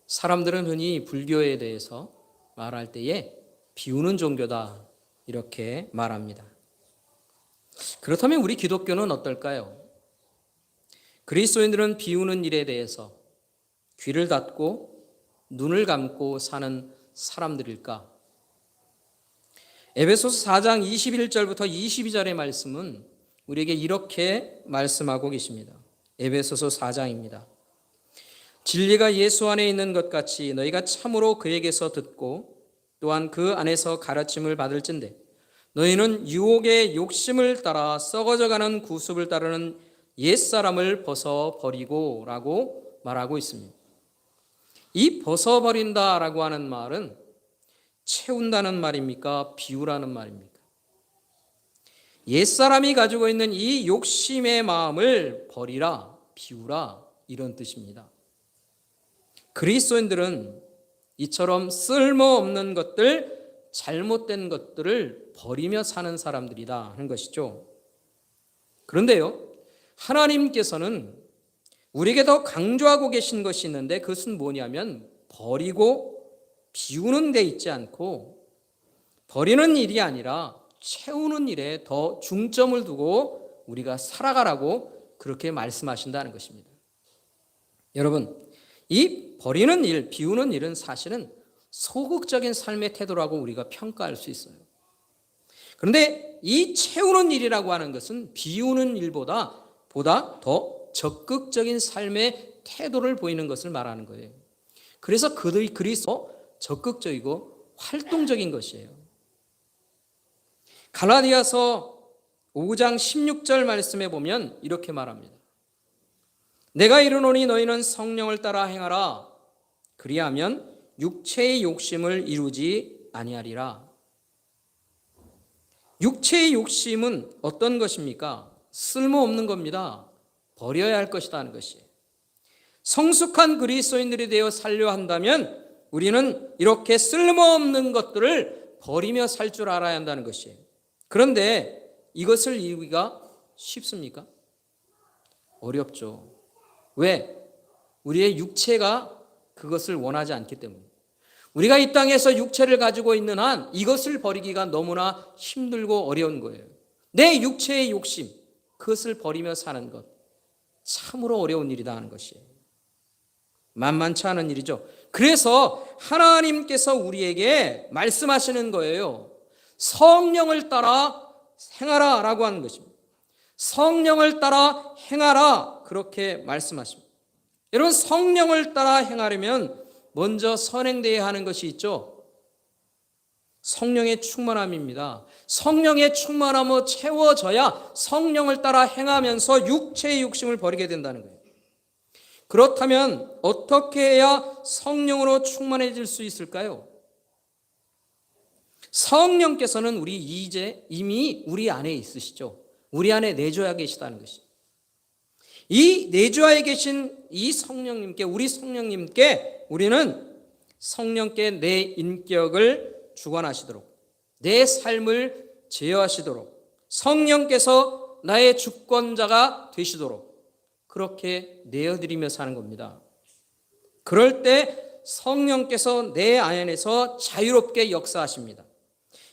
사람들은 흔히 불교에 대해서 말할 때에 비우는 종교다 이렇게 말합니다. 그렇다면 우리 기독교는 어떨까요? 그리스도인들은 비우는 일에 대해서 귀를 닫고 눈을 감고 사는 사람들일까? 에베소서 4장 21절부터 22절의 말씀은 우리에게 이렇게 말씀하고 계십니다. 에베소서 4장입니다. 진리가 예수 안에 있는 것 같이 너희가 참으로 그에게서 듣고 또한 그 안에서 가르침을 받을진대 너희는 유혹의 욕심을 따라 썩어져가는 구습을 따르는 옛사람을 벗어버리고 라고 말하고 있습니다. 이 벗어버린다라고 하는 말은 채운다는 말입니까? 비우라는 말입니까? 옛사람이 가지고 있는 이 욕심의 마음을 버리라, 비우라 이런 뜻입니다. 그리스도인들은 이처럼 쓸모없는 것들, 잘못된 것들을 버리며 사는 사람들이다 하는 것이죠. 그런데요, 하나님께서는 우리에게 더 강조하고 계신 것이 있는데 그것은 뭐냐면 버리고 비우는 데 있지 않고 버리는 일이 아니라 채우는 일에 더 중점을 두고 우리가 살아가라고 그렇게 말씀하신다는 것입니다. 여러분, 이 버리는 일, 비우는 일은 사실은 소극적인 삶의 태도라고 우리가 평가할 수 있어요. 그런데 이 채우는 일이라고 하는 것은 비우는 일보다 더 적극적인 삶의 태도를 보이는 것을 말하는 거예요. 그래서 그들이 그리스도 적극적이고 활동적인 것이에요. 갈라디아서 5장 16절 말씀에 보면 이렇게 말합니다. 내가 이르노니 너희는 성령을 따라 행하라. 그리하면 육체의 욕심을 이루지 아니하리라. 육체의 욕심은 어떤 것입니까? 쓸모없는 겁니다. 버려야 할 것이다 하는 것이에요. 성숙한 그리스도인들이 되어 살려 한다면 우리는 이렇게 쓸모없는 것들을 버리며 살 줄 알아야 한다는 것이에요. 그런데 이것을 이루기가 쉽습니까? 어렵죠. 왜? 우리의 육체가 그것을 원하지 않기 때문에. 우리가 이 땅에서 육체를 가지고 있는 한 이것을 버리기가 너무나 힘들고 어려운 거예요. 내 육체의 욕심, 그것을 버리며 사는 것 참으로 어려운 일이다 하는 것이에요. 만만치 않은 일이죠. 그래서 하나님께서 우리에게 말씀하시는 거예요. 성령을 따라 행하라 라고 하는 것입니다. 성령을 따라 행하라 그렇게 말씀하십니다. 여러분, 성령을 따라 행하려면 먼저 선행되어야 하는 것이 있죠. 성령의 충만함입니다. 성령의 충만함으로 채워져야 성령을 따라 행하면서 육체의 욕심을 버리게 된다는 거예요. 그렇다면 어떻게 해야 성령으로 충만해질 수 있을까요? 성령께서는 이미 우리 안에 있으시죠. 우리 안에 내주하에 계시다는 것입니다. 이 내주하에 계신 이 성령님께, 우리 성령님께 우리는 성령께 내 인격을 주관하시도록, 내 삶을 제어하시도록, 성령께서 나의 주권자가 되시도록 그렇게 내어드리며 사는 겁니다. 그럴 때 성령께서 내 안에서 자유롭게 역사하십니다.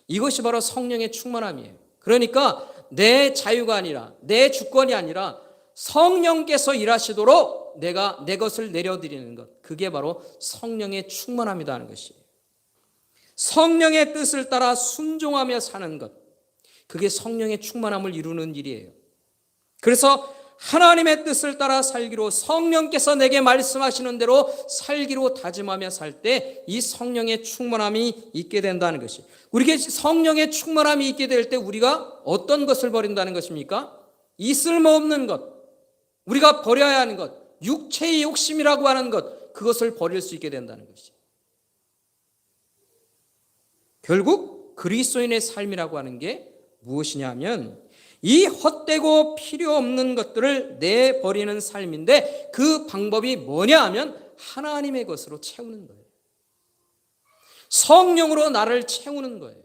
이것이 바로 성령의 충만함이에요. 그러니까 내 자유가 아니라, 내 주권이 아니라 성령께서 일하시도록 내가 내 것을 내려드리는 것, 그게 바로 성령의 충만함이다 하는 것이에요. 성령의 뜻을 따라 순종하며 사는 것, 그게 성령의 충만함을 이루는 일이에요. 그래서 하나님의 뜻을 따라 살기로, 성령께서 내게 말씀하시는 대로 살기로 다짐하며 살 때 이 성령의 충만함이 있게 된다는 것이, 우리에게 성령의 충만함이 있게 될 때 우리가 어떤 것을 버린다는 것입니까? 이 쓸모없는 것, 우리가 버려야 하는 것, 육체의 욕심이라고 하는 것, 그것을 버릴 수 있게 된다는 것이. 결국 그리스도인의 삶이라고 하는 게 무엇이냐면 이 헛되고 필요 없는 것들을 내버리는 삶인데, 그 방법이 뭐냐 하면 하나님의 것으로 채우는 거예요. 성령으로 나를 채우는 거예요.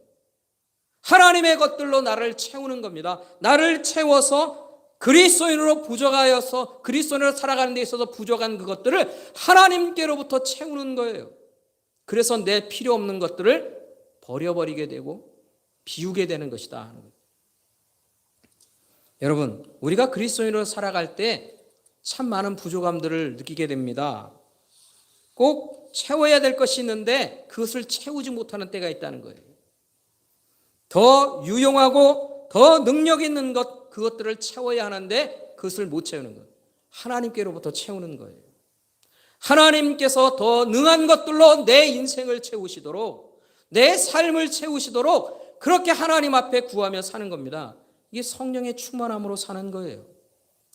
하나님의 것들로 나를 채우는 겁니다. 나를 채워서 그리스도인으로 부족하여서 그리스도인으로 살아가는 데 있어서 부족한 그것들을 하나님께로부터 채우는 거예요. 그래서 내 필요 없는 것들을 버려버리게 되고 비우게 되는 것이다. 여러분, 우리가 그리스도인으로 살아갈 때 참 많은 부족함들을 느끼게 됩니다. 꼭 채워야 될 것이 있는데 그것을 채우지 못하는 때가 있다는 거예요. 더 유용하고 더 능력 있는 것, 그것들을 채워야 하는데 그것을 못 채우는 것. 하나님께로부터 채우는 거예요. 하나님께서 더 능한 것들로 내 인생을 채우시도록, 내 삶을 채우시도록 그렇게 하나님 앞에 구하며 사는 겁니다. 이게 성령의 충만함으로 사는 거예요.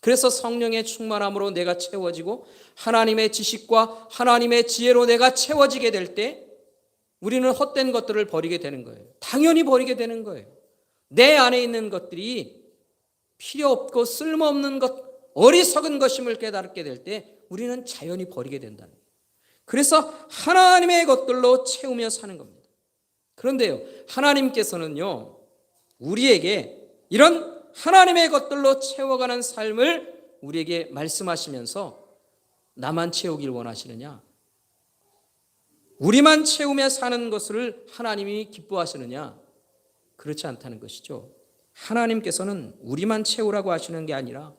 그래서 성령의 충만함으로 내가 채워지고 하나님의 지식과 하나님의 지혜로 내가 채워지게 될 때 우리는 헛된 것들을 버리게 되는 거예요. 당연히 버리게 되는 거예요. 내 안에 있는 것들이 필요 없고 쓸모없는 것, 어리석은 것임을 깨닫게 될 때 우리는 자연히 버리게 된다는 거예요. 그래서 하나님의 것들로 채우며 사는 겁니다. 그런데요, 하나님께서는요, 우리에게 이런 하나님의 것들로 채워가는 삶을 우리에게 말씀하시면서 나만 채우길 원하시느냐? 우리만 채우며 사는 것을 하나님이 기뻐하시느냐? 그렇지 않다는 것이죠. 하나님께서는 우리만 채우라고 하시는 게 아니라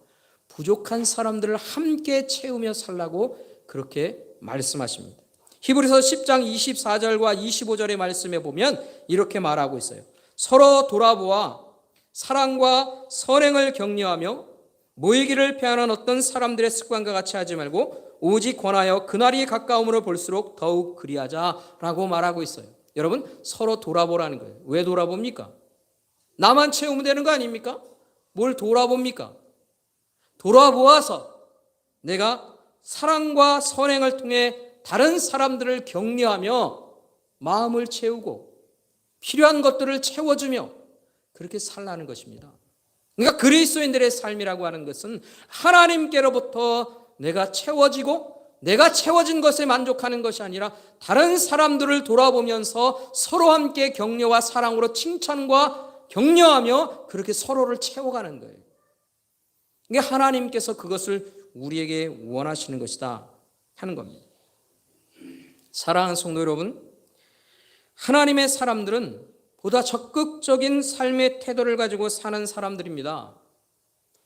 부족한 사람들을 함께 채우며 살라고 그렇게 말씀하십니다. 히브리서 10장 24절과 25절의 말씀에 보면 이렇게 말하고 있어요. 서로 돌아보아 사랑과 선행을 격려하며 모이기를 피하는 어떤 사람들의 습관과 같이 하지 말고 오직 권하여 그날이 가까움으로 볼수록 더욱 그리하자라고 말하고 있어요. 여러분, 서로 돌아보라는 거예요. 왜 돌아봅니까? 나만 채우면 되는 거 아닙니까? 뭘 돌아봅니까? 돌아보아서 내가 사랑과 선행을 통해 다른 사람들을 격려하며 마음을 채우고 필요한 것들을 채워주며 그렇게 살라는 것입니다. 그러니까 그리스도인들의 삶이라고 하는 것은 하나님께로부터 내가 채워지고 내가 채워진 것에 만족하는 것이 아니라 다른 사람들을 돌아보면서 서로 함께 격려와 사랑으로 칭찬과 격려하며 그렇게 서로를 채워가는 거예요. 이게 하나님께서 그것을 우리에게 원하시는 것이다 하는 겁니다. 사랑하는 성도 여러분, 하나님의 사람들은 보다 적극적인 삶의 태도를 가지고 사는 사람들입니다.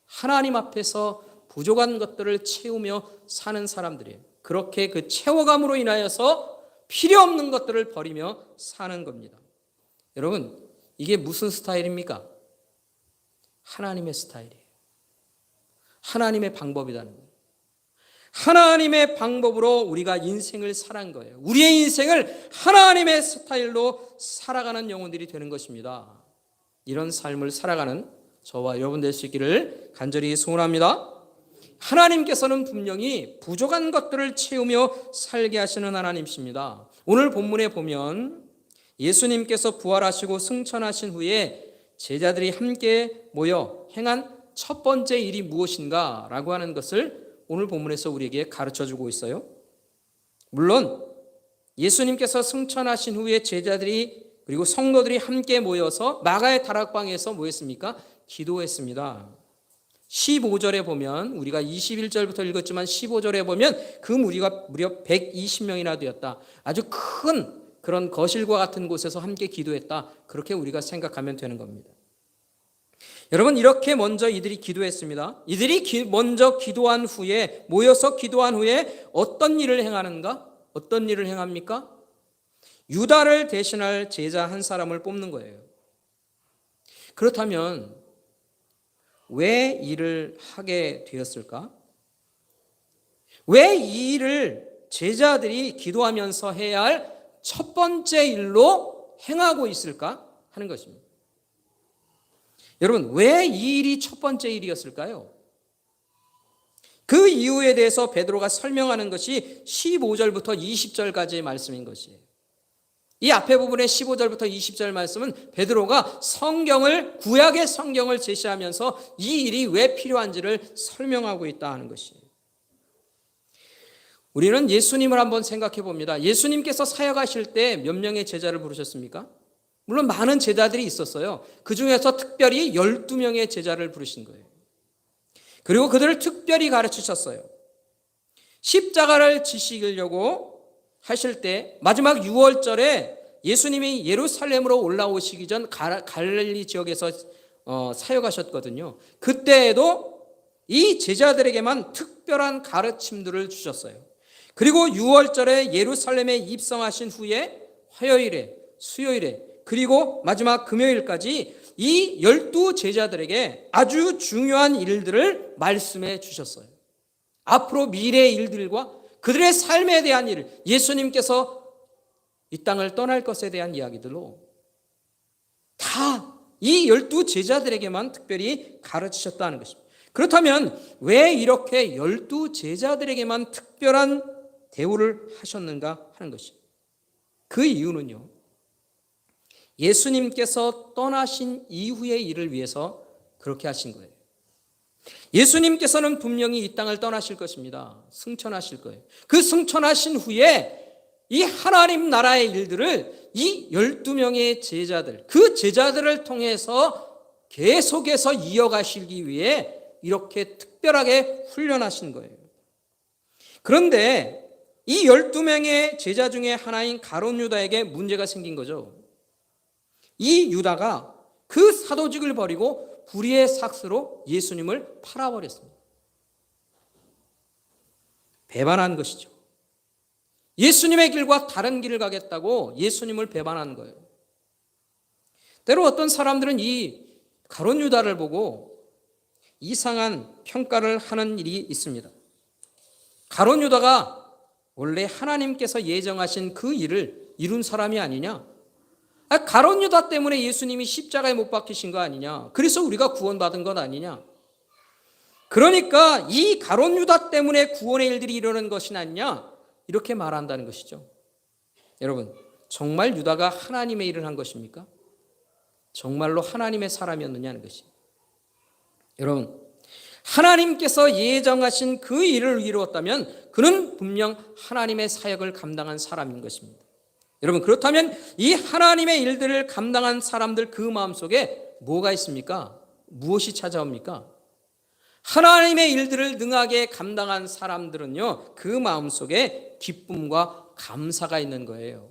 하나님 앞에서 부족한 것들을 채우며 사는 사람들이에요. 그렇게 그 채워감으로 인하여서 필요 없는 것들을 버리며 사는 겁니다. 여러분, 이게 무슨 스타일입니까? 하나님의 스타일이에요. 하나님의 방법이라는 거예요. 하나님의 방법으로 우리가 인생을 살아간 거예요. 우리의 인생을 하나님의 스타일로 살아가는 영혼들이 되는 것입니다. 이런 삶을 살아가는 저와 여러분 될 수 있기를 간절히 소원합니다. 하나님께서는 분명히 부족한 것들을 채우며 살게 하시는 하나님이십니다. 오늘 본문에 보면 예수님께서 부활하시고 승천하신 후에 제자들이 함께 모여 행한 첫 번째 일이 무엇인가 라고 하는 것을 오늘 본문에서 우리에게 가르쳐주고 있어요. 물론 예수님께서 승천하신 후에 제자들이 그리고 성도들이 함께 모여서 마가의 다락방에서 뭐 했습니까? 기도했습니다. 15절에 보면 우리가 21절부터 읽었지만 15절에 보면 그 무리가 무려 120명이나 되었다. 아주 큰 그런 거실과 같은 곳에서 함께 기도했다. 그렇게 우리가 생각하면 되는 겁니다. 여러분, 이렇게 먼저 이들이 기도했습니다. 이들이 먼저 기도한 후에, 모여서 기도한 후에 어떤 일을 행하는가? 어떤 일을 행합니까? 유다를 대신할 제자 한 사람을 뽑는 거예요. 그렇다면 왜 일을 하게 되었을까? 왜 이 일을 제자들이 기도하면서 해야 할 첫 번째 일로 행하고 있을까 하는 것입니다. 여러분, 왜 이 일이 첫 번째 일이었을까요? 그 이유에 대해서 베드로가 설명하는 것이 15절부터 20절까지의 말씀인 것이에요. 이 앞에 부분의 15절부터 20절 말씀은 베드로가 구약의 성경을 제시하면서 이 일이 왜 필요한지를 설명하고 있다 하는 것이에요. 우리는 예수님을 한번 생각해 봅니다. 예수님께서 사역하실 때 몇 명의 제자를 부르셨습니까? 물론 많은 제자들이 있었어요. 그 중에서 특별히 12명의 제자를 부르신 거예요. 그리고 그들을 특별히 가르치셨어요. 십자가를 지시려고 하실 때 마지막 6월절에 예수님이 예루살렘으로 올라오시기 전 갈릴리 지역에서 사역하셨거든요. 그때에도 이 제자들에게만 특별한 가르침들을 주셨어요. 그리고 6월절에 예루살렘에 입성하신 후에 화요일에, 수요일에, 그리고 마지막 금요일까지 이 12 제자들에게 아주 중요한 일들을 말씀해 주셨어요. 앞으로 미래의 일들과 그들의 삶에 대한 일, 예수님께서 이 땅을 떠날 것에 대한 이야기들로 다 이 12 제자들에게만 특별히 가르치셨다는 것입니다. 그렇다면 왜 이렇게 12 제자들에게만 특별한 대우를 하셨는가 하는 것입니다. 그 이유는요, 예수님께서 떠나신 이후의 일을 위해서 그렇게 하신 거예요. 예수님께서는 분명히 이 땅을 떠나실 것입니다. 승천하실 거예요. 그 승천하신 후에 이 하나님 나라의 일들을 이 12명의 제자들, 그 제자들을 통해서 계속해서 이어가시기 위해 이렇게 특별하게 훈련하신 거예요. 그런데 이 12명의 제자 중에 하나인 가룟 유다에게 문제가 생긴 거죠. 이 유다가 그 사도직을 버리고 불의의 삭스로 예수님을 팔아버렸습니다. 배반한 것이죠. 예수님의 길과 다른 길을 가겠다고 예수님을 배반한 거예요. 때로 어떤 사람들은 이 가룟 유다를 보고 이상한 평가를 하는 일이 있습니다. 가룟 유다가 원래 하나님께서 예정하신 그 일을 이룬 사람이 아니냐? 가룟 유다 때문에 예수님이 십자가에 못 박히신 거 아니냐? 그래서 우리가 구원받은 것 아니냐? 그러니까 이 가룟 유다 때문에 구원의 일들이 일어나는 것이 아니냐? 이렇게 말한다는 것이죠. 여러분, 정말 유다가 하나님의 일을 한 것입니까? 정말로 하나님의 사람이었느냐는 것이. 여러분, 하나님께서 예정하신 그 일을 이루었다면 그는 분명 하나님의 사역을 감당한 사람인 것입니다. 여러분, 그렇다면 이 하나님의 일들을 감당한 사람들 그 마음속에 뭐가 있습니까? 무엇이 찾아옵니까? 하나님의 일들을 능하게 감당한 사람들은요, 그 마음속에 기쁨과 감사가 있는 거예요.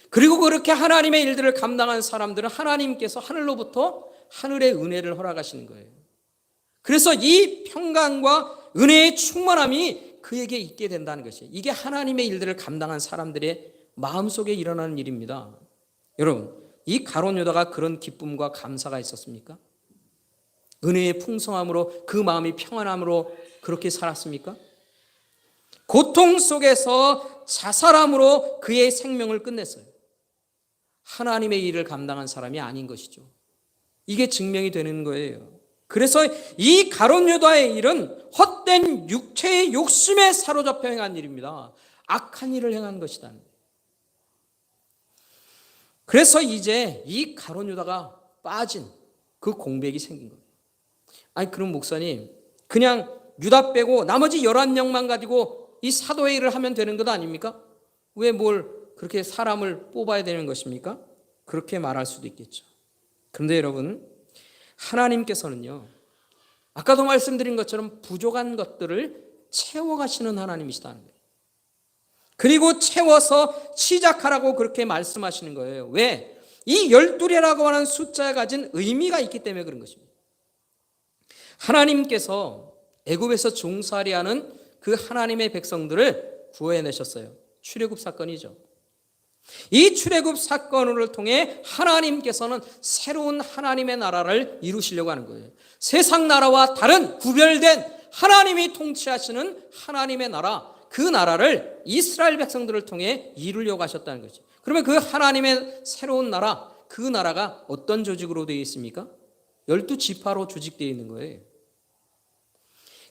그리고 그렇게 하나님의 일들을 감당한 사람들은 하나님께서 하늘로부터 하늘의 은혜를 허락하시는 거예요. 그래서 이 평강과 은혜의 충만함이 그에게 있게 된다는 것이에요. 이게 하나님의 일들을 감당한 사람들의 마음속에 일어나는 일입니다. 여러분, 이 가룟 유다가 그런 기쁨과 감사가 있었습니까? 은혜의 풍성함으로 그 마음이 평안함으로 그렇게 살았습니까? 고통 속에서 자살함으로 그의 생명을 끝냈어요. 하나님의 일을 감당한 사람이 아닌 것이죠. 이게 증명이 되는 거예요. 그래서 이 가룟 유다의 일은 헛된 육체의 욕심에 사로잡혀 행한 일입니다. 악한 일을 행한 것이다. 그래서 이제 이 가룟 유다가 빠진 그 공백이 생긴 거예요. 아니, 그럼 목사님, 그냥 유다 빼고 나머지 11명만 가지고 이 사도의 일을 하면 되는 것 아닙니까? 왜 뭘 그렇게 사람을 뽑아야 되는 것입니까? 그렇게 말할 수도 있겠죠. 그런데 여러분, 하나님께서는요, 아까도 말씀드린 것처럼 부족한 것들을 채워가시는 하나님이시다는 거예요. 그리고 채워서 시작하라고 그렇게 말씀하시는 거예요. 왜? 이 12라고 하는 숫자가 가진 의미가 있기 때문에 그런 것입니다. 하나님께서 애굽에서 종살이하는 그 하나님의 백성들을 구해내셨어요. 출애굽 사건이죠. 이 출애굽 사건을 통해 하나님께서는 새로운 하나님의 나라를 이루시려고 하는 거예요. 세상 나라와 다른 구별된 하나님이 통치하시는 하나님의 나라, 그 나라를 이스라엘 백성들을 통해 이루려고 하셨다는 거죠. 그러면 그 하나님의 새로운 나라, 그 나라가 어떤 조직으로 되어 있습니까? 12지파로 조직되어 있는 거예요.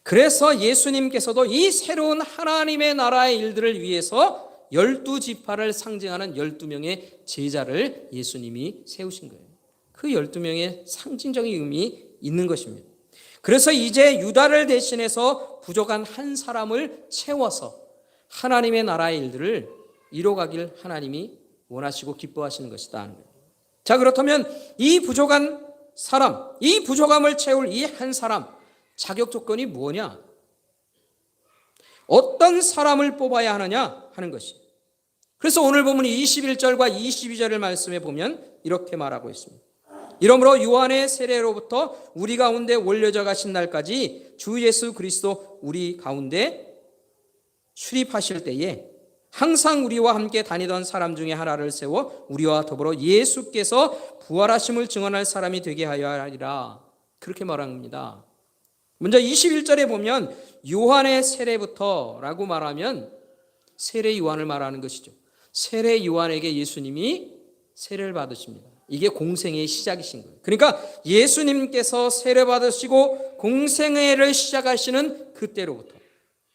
그래서 예수님께서도 이 새로운 하나님의 나라의 일들을 위해서 12지파를 상징하는 12명의 제자를 예수님이 세우신 거예요. 그 12명의 상징적인 의미 있는 것입니다. 그래서 이제 유다를 대신해서 부족한 한 사람을 채워서 하나님의 나라의 일들을 이뤄가길 하나님이 원하시고 기뻐하시는 것이다. 자, 그렇다면 이 부족한 사람, 이 부족함을 채울 이 한 사람, 자격 조건이 뭐냐? 어떤 사람을 뽑아야 하느냐 하는 것이. 그래서 오늘 본문 21절과 22절의 말씀에 보면 이렇게 말하고 있습니다. 이러므로 요한의 세례로부터 우리 가운데 올려져 가신 날까지 주 예수 그리스도 우리 가운데 출입하실 때에 항상 우리와 함께 다니던 사람 중에 하나를 세워 우리와 더불어 예수께서 부활하심을 증언할 사람이 되게 하여 하리라. 그렇게 말합니다. 먼저 21절에 보면 요한의 세례부터라고 말하면 세례 요한을 말하는 것이죠. 세례 요한에게 예수님이 세례를 받으십니다. 이게 공생애의 시작이신 거예요. 그러니까 예수님께서 세례 받으시고 공생애를 시작하시는 그때로부터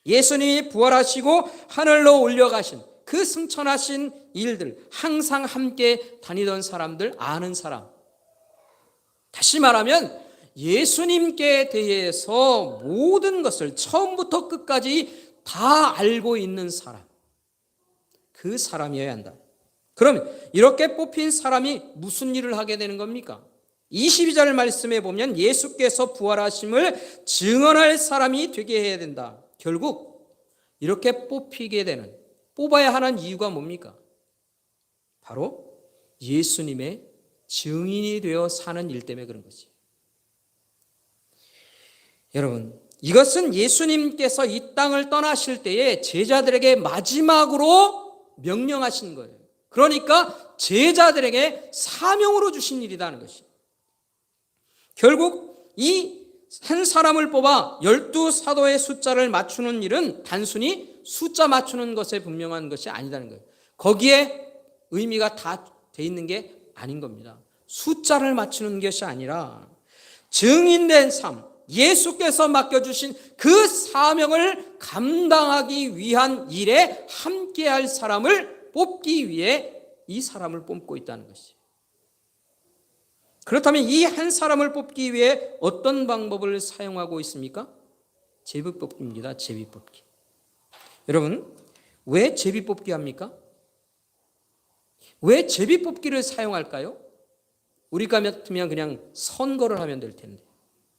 예수님이 부활하시고 하늘로 올려가신 그 승천하신 일들, 항상 함께 다니던 사람들, 아는 사람. 다시 말하면 예수님께 대해서 모든 것을 처음부터 끝까지 다 알고 있는 사람, 그 사람이어야 한다. 그러면 이렇게 뽑힌 사람이 무슨 일을 하게 되는 겁니까? 22절 말씀에 보면 예수께서 부활하심을 증언할 사람이 되게 해야 된다. 결국 이렇게 뽑히게 되는, 뽑아야 하는 이유가 뭡니까? 바로 예수님의 증인이 되어 사는 일 때문에 그런 거지. 여러분, 이것은 예수님께서 이 땅을 떠나실 때에 제자들에게 마지막으로 명령하신 거예요. 그러니까 제자들에게 사명으로 주신 일이라는 것이에요. 결국 이 한 사람을 뽑아 12사도의 숫자를 맞추는 일은 단순히 숫자 맞추는 것에 분명한 것이 아니라는 거예요. 거기에 의미가 다 돼 있는 게 아닌 겁니다. 숫자를 맞추는 것이 아니라 증인된 삶, 예수께서 맡겨주신 그 사명을 감당하기 위한 일에 함께할 사람을 뽑기 위해 이 사람을 뽑고 있다는 것이에요. 그렇다면 이 한 사람을 뽑기 위해 어떤 방법을 사용하고 있습니까? 제비뽑기입니다. 제비뽑기. 여러분, 왜 제비뽑기 합니까? 왜 제비뽑기를 사용할까요? 우리 같으면 그냥 선거를 하면 될 텐데,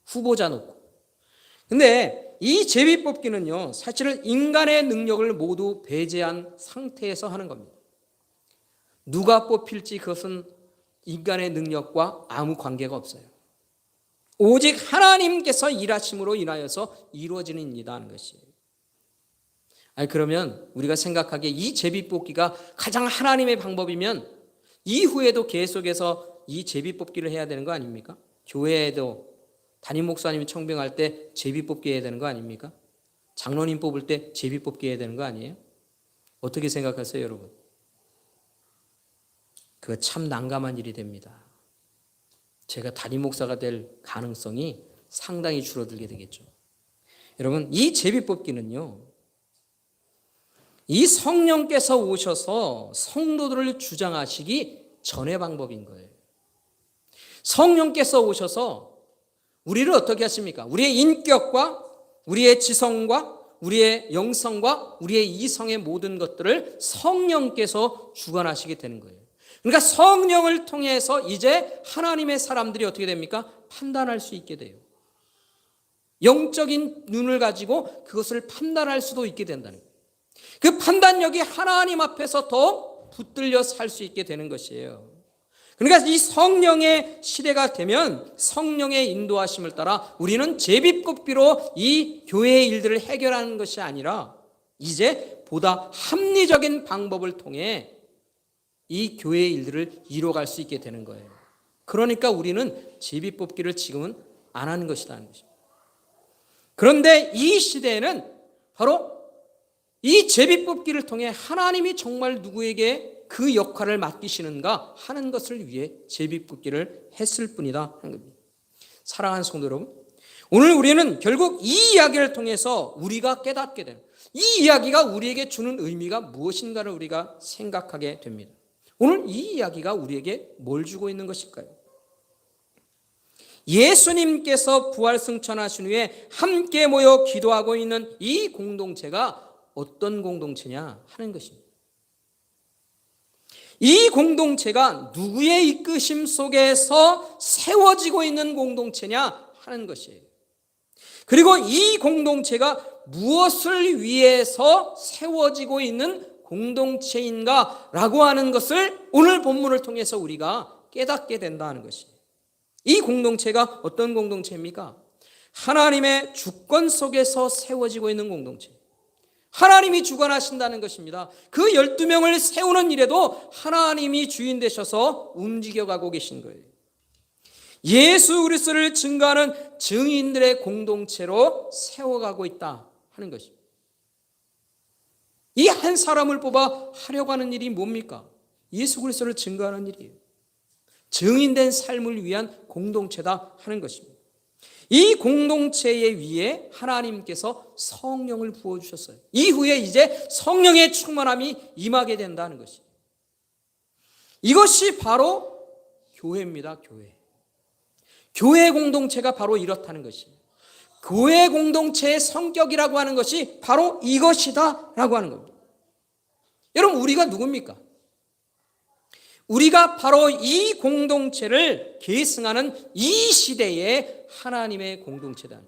후보자 놓고. 근데 이 제비뽑기는요, 사실은 인간의 능력을 모두 배제한 상태에서 하는 겁니다. 누가 뽑힐지 그것은 인간의 능력과 아무 관계가 없어요. 오직 하나님께서 일하심으로 인하여서 이루어지는 일이다 하는 것이에요. 아니, 그러면 우리가 생각하기에 이 제비뽑기가 가장 하나님의 방법이면 이후에도 계속해서 이 제비뽑기를 해야 되는 거 아닙니까? 교회에도 담임 목사님이 청빙할 때 제비뽑기 해야 되는 거 아닙니까? 장로님 뽑을 때 제비뽑기 해야 되는 거 아니에요? 어떻게 생각하세요, 여러분? 그거 참 난감한 일이 됩니다. 제가 담임 목사가 될 가능성이 상당히 줄어들게 되겠죠. 여러분, 이 제비뽑기는요, 이 성령께서 오셔서 성도들을 주장하시기 전의 방법인 거예요. 성령께서 오셔서 우리를 어떻게 하십니까? 우리의 인격과 우리의 지성과 우리의 영성과 우리의 이성의 모든 것들을 성령께서 주관하시게 되는 거예요. 그러니까 성령을 통해서 이제 하나님의 사람들이 어떻게 됩니까? 판단할 수 있게 돼요. 영적인 눈을 가지고 그것을 판단할 수도 있게 된다는 거예요. 그 판단력이 하나님 앞에서 더 붙들려 살 수 있게 되는 것이에요. 그러니까 이 성령의 시대가 되면 성령의 인도하심을 따라 우리는 제비뽑기로 이 교회의 일들을 해결하는 것이 아니라 이제 보다 합리적인 방법을 통해 이 교회의 일들을 이뤄갈 수 있게 되는 거예요. 그러니까 우리는 제비뽑기를 지금은 안 하는 것이라는 것입니다. 그런데 이 시대에는 바로 이 제비뽑기를 통해 하나님이 정말 누구에게 그 역할을 맡기시는가 하는 것을 위해 제비뽑기를 했을 뿐이다 하는 겁니다. 사랑하는 성도 여러분, 오늘 우리는 결국 이 이야기를 통해서 우리가 깨닫게 되는, 이 이야기가 우리에게 주는 의미가 무엇인가를 우리가 생각하게 됩니다. 오늘 이 이야기가 우리에게 뭘 주고 있는 것일까요? 예수님께서 부활 승천하신 후에 함께 모여 기도하고 있는 이 공동체가 어떤 공동체냐 하는 것입니다. 이 공동체가 누구의 이끄심 속에서 세워지고 있는 공동체냐 하는 것이에요. 그리고 이 공동체가 무엇을 위해서 세워지고 있는 공동체인가라고 하는 것을 오늘 본문을 통해서 우리가 깨닫게 된다는 것이에요. 이 공동체가 어떤 공동체입니까? 하나님의 주권 속에서 세워지고 있는 공동체. 하나님이 주관하신다는 것입니다. 그 12명을 세우는 일에도 하나님이 주인 되셔서 움직여가고 계신 거예요. 예수 그리스도를 증거하는 증인들의 공동체로 세워가고 있다 하는 것입니다. 이 한 사람을 뽑아 하려고 하는 일이 뭡니까? 예수 그리스도를 증거하는 일이에요. 증인된 삶을 위한 공동체다 하는 것입니다. 이 공동체의 위에 하나님께서 성령을 부어주셨어요. 이후에 이제 성령의 충만함이 임하게 된다는 것입니다. 이것이 바로 교회입니다. 교회 공동체가 바로 이렇다는 것입니다. 교회 공동체의 성격이라고 하는 것이 바로 이것이다 라고 하는 겁니다. 여러분, 우리가 누굽니까? 우리가 바로 이 공동체를 계승하는 이 시대의 하나님의 공동체다.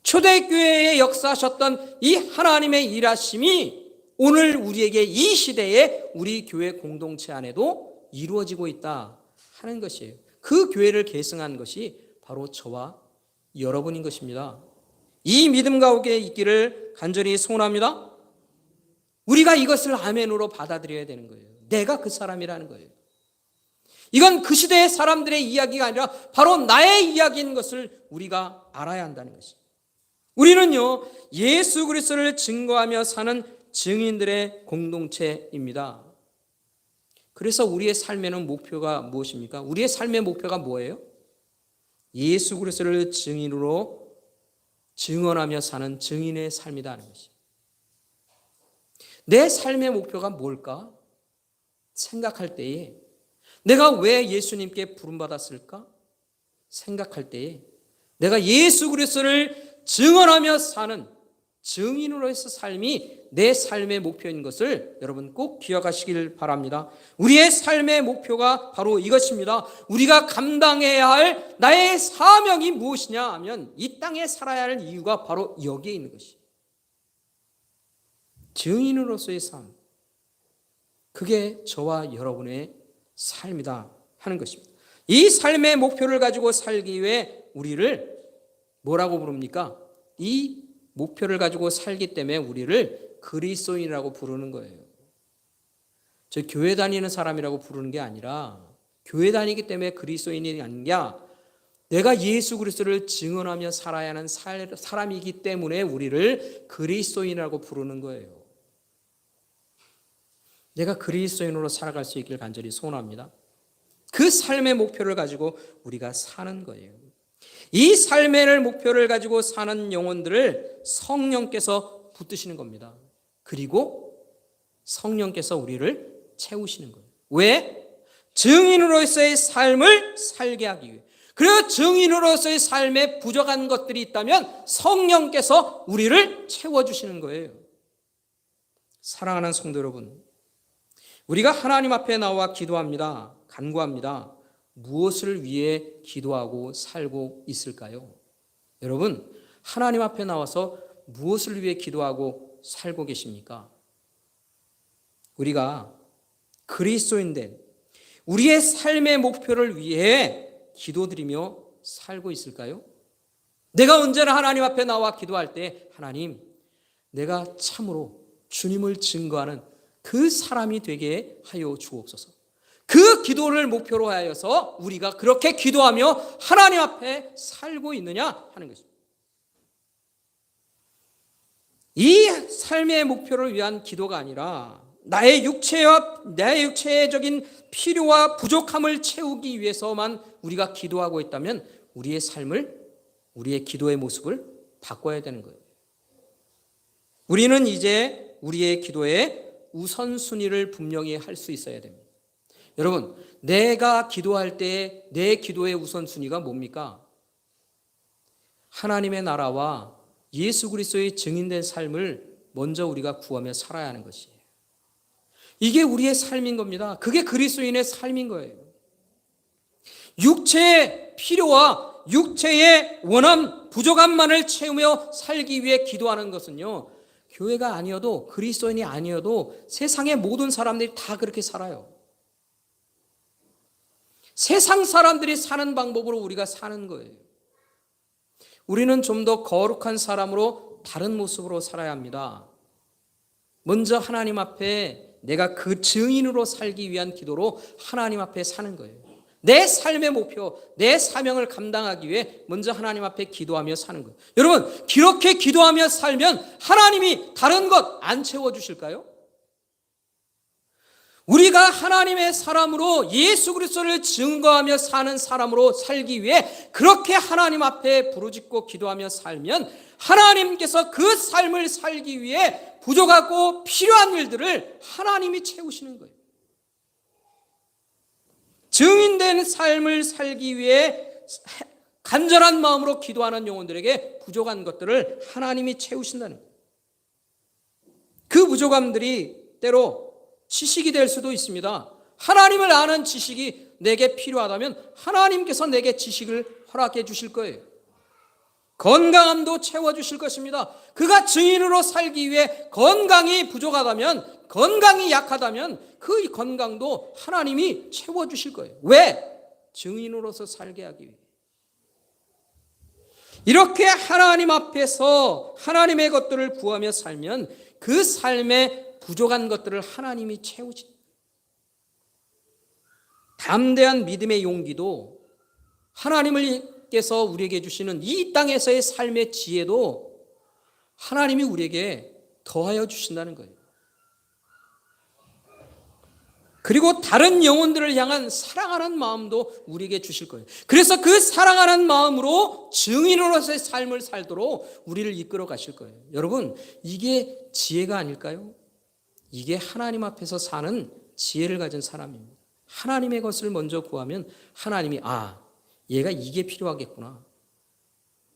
초대교회에 역사하셨던 이 하나님의 일하심이 오늘 우리에게 이 시대에 우리 교회 공동체 안에도 이루어지고 있다 하는 것이에요. 그 교회를 계승한 것이 바로 저와 여러분인 것입니다. 이 믿음 가운데 있기를 간절히 소원합니다. 우리가 이것을 아멘으로 받아들여야 되는 거예요. 내가 그 사람이라는 거예요. 이건 그 시대의 사람들의 이야기가 아니라 바로 나의 이야기인 것을 우리가 알아야 한다는 것입니다. 우리는요, 예수 그리스도를 증거하며 사는 증인들의 공동체입니다. 그래서 우리의 삶에는 목표가 무엇입니까? 우리의 삶의 목표가 뭐예요? 예수 그리스도를 증인으로 증언하며 사는 증인의 삶이다 하는 것이에요. 내 삶의 목표가 뭘까? 생각할 때에 내가 왜 예수님께 부름받았을까? 생각할 때에 내가 예수 그리스도를 증언하며 사는 증인으로서 삶이 내 삶의 목표인 것을 여러분 꼭 기억하시길 바랍니다. 우리의 삶의 목표가 바로 이것입니다. 우리가 감당해야 할 나의 사명이 무엇이냐 하면 이 땅에 살아야 할 이유가 바로 여기에 있는 것이에요. 증인으로서의 삶, 그게 저와 여러분의 삶이다 하는 것입니다. 이 삶의 목표를 가지고 살기 위해 우리를 뭐라고 부릅니까? 이 목표를 가지고 살기 때문에 우리를 그리스도인이라고 부르는 거예요. 저 교회 다니는 사람이라고 부르는 게 아니라 교회 다니기 때문에 그리스도인이 아니라 내가 예수 그리스도를 증언하며 살아야 하는 사람이기 때문에 우리를 그리스도인이라고 부르는 거예요. 내가 그리스도인으로 살아갈 수 있기를 간절히 소원합니다. 그 삶의 목표를 가지고 우리가 사는 거예요. 이 삶의 목표를 가지고 사는 영혼들을 성령께서 붙드시는 겁니다. 그리고 성령께서 우리를 채우시는 거예요. 왜? 증인으로서의 삶을 살게 하기 위해. 그리고 증인으로서의 삶에 부족한 것들이 있다면 성령께서 우리를 채워주시는 거예요. 사랑하는 성도 여러분, 우리가 하나님 앞에 나와 기도합니다. 간구합니다. 무엇을 위해 기도하고 살고 있을까요? 여러분, 하나님 앞에 나와서 무엇을 위해 기도하고 살고 계십니까? 우리가 그리스도인된 우리의 삶의 목표를 위해 기도드리며 살고 있을까요? 내가 언제나 하나님 앞에 나와 기도할 때 하나님, 내가 참으로 주님을 증거하는 그 사람이 되게 하여 주옵소서. 그 기도를 목표로 하여서 우리가 그렇게 기도하며 하나님 앞에 살고 있느냐 하는 것입니다. 이 삶의 목표를 위한 기도가 아니라 나의 육체적인 필요와 부족함을 채우기 위해서만 우리가 기도하고 있다면 우리의 삶을, 우리의 기도의 모습을 바꿔야 되는 거예요. 우리는 이제 우리의 기도에 우선순위를 분명히 할 수 있어야 됩니다. 여러분, 내가 기도할 때 내 기도의 우선순위가 뭡니까? 하나님의 나라와 예수 그리스도의 증인된 삶을 먼저 우리가 구하며 살아야 하는 것이에요. 이게 우리의 삶인 겁니다. 그게 그리스도인의 삶인 거예요. 육체의 필요와 육체의 원함, 부족함만을 채우며 살기 위해 기도하는 것은요, 교회가 아니어도, 그리스도인이 아니어도 세상의 모든 사람들이 다 그렇게 살아요. 세상 사람들이 사는 방법으로 우리가 사는 거예요. 우리는 좀 더 거룩한 사람으로 다른 모습으로 살아야 합니다. 먼저 하나님 앞에 내가 그 증인으로 살기 위한 기도로 하나님 앞에 사는 거예요. 내 삶의 목표, 내 사명을 감당하기 위해 먼저 하나님 앞에 기도하며 사는 거예요. 여러분, 그렇게 기도하며 살면 하나님이 다른 것 안 채워주실까요? 우리가 하나님의 사람으로 예수 그리스도를 증거하며 사는 사람으로 살기 위해 그렇게 하나님 앞에 부르짖고 기도하며 살면 하나님께서 그 삶을 살기 위해 부족하고 필요한 일들을 하나님이 채우시는 거예요. 증인된 삶을 살기 위해 간절한 마음으로 기도하는 영혼들에게 부족한 것들을 하나님이 채우신다는 거예요. 그 부족함들이 때로 지식이 될 수도 있습니다. 하나님을 아는 지식이 내게 필요하다면 하나님께서 내게 지식을 허락해 주실 거예요. 건강함도 채워주실 것입니다. 그가 증인으로 살기 위해 건강이 부족하다면, 건강이 약하다면 그 건강도 하나님이 채워주실 거예요. 왜? 증인으로서 살게 하기 위해. 이렇게 하나님 앞에서 하나님의 것들을 구하며 살면 그 삶에 부족한 것들을 하나님이 채우십니다. 담대한 믿음의 용기도 하나님께서 우리에게 주시는 이 땅에서의 삶의 지혜도 하나님이 우리에게 더하여 주신다는 거예요. 그리고 다른 영혼들을 향한 사랑하는 마음도 우리에게 주실 거예요. 그래서 그 사랑하는 마음으로 증인으로서의 삶을 살도록 우리를 이끌어 가실 거예요. 여러분, 이게 지혜가 아닐까요? 이게 하나님 앞에서 사는 지혜를 가진 사람입니다. 하나님의 것을 먼저 구하면 하나님이 얘가 이게 필요하겠구나.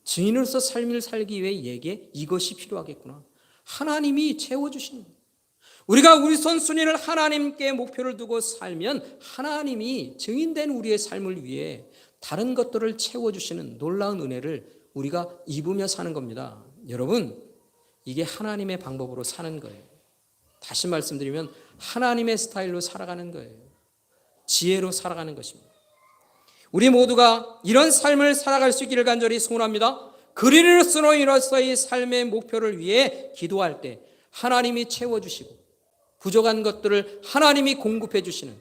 증인으로서 삶을 살기 위해 얘에게 이것이 필요하겠구나. 하나님이 채워주시는 거예요. 우리가 우리 선순위를 하나님께 목표를 두고 살면 하나님이 증인된 우리의 삶을 위해 다른 것들을 채워주시는 놀라운 은혜를 우리가 입으며 사는 겁니다. 여러분, 이게 하나님의 방법으로 사는 거예요. 다시 말씀드리면 하나님의 스타일로 살아가는 거예요. 지혜로 살아가는 것입니다. 우리 모두가 이런 삶을 살아갈 수 있기를 간절히 소원합니다. 그리스도인으로서의 삶의 목표를 위해 기도할 때 하나님이 채워주시고 부족한 것들을 하나님이 공급해 주시는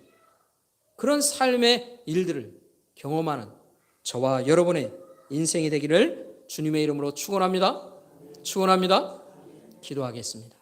그런 삶의 일들을 경험하는 저와 여러분의 인생이 되기를 주님의 이름으로 축원합니다. 기도하겠습니다.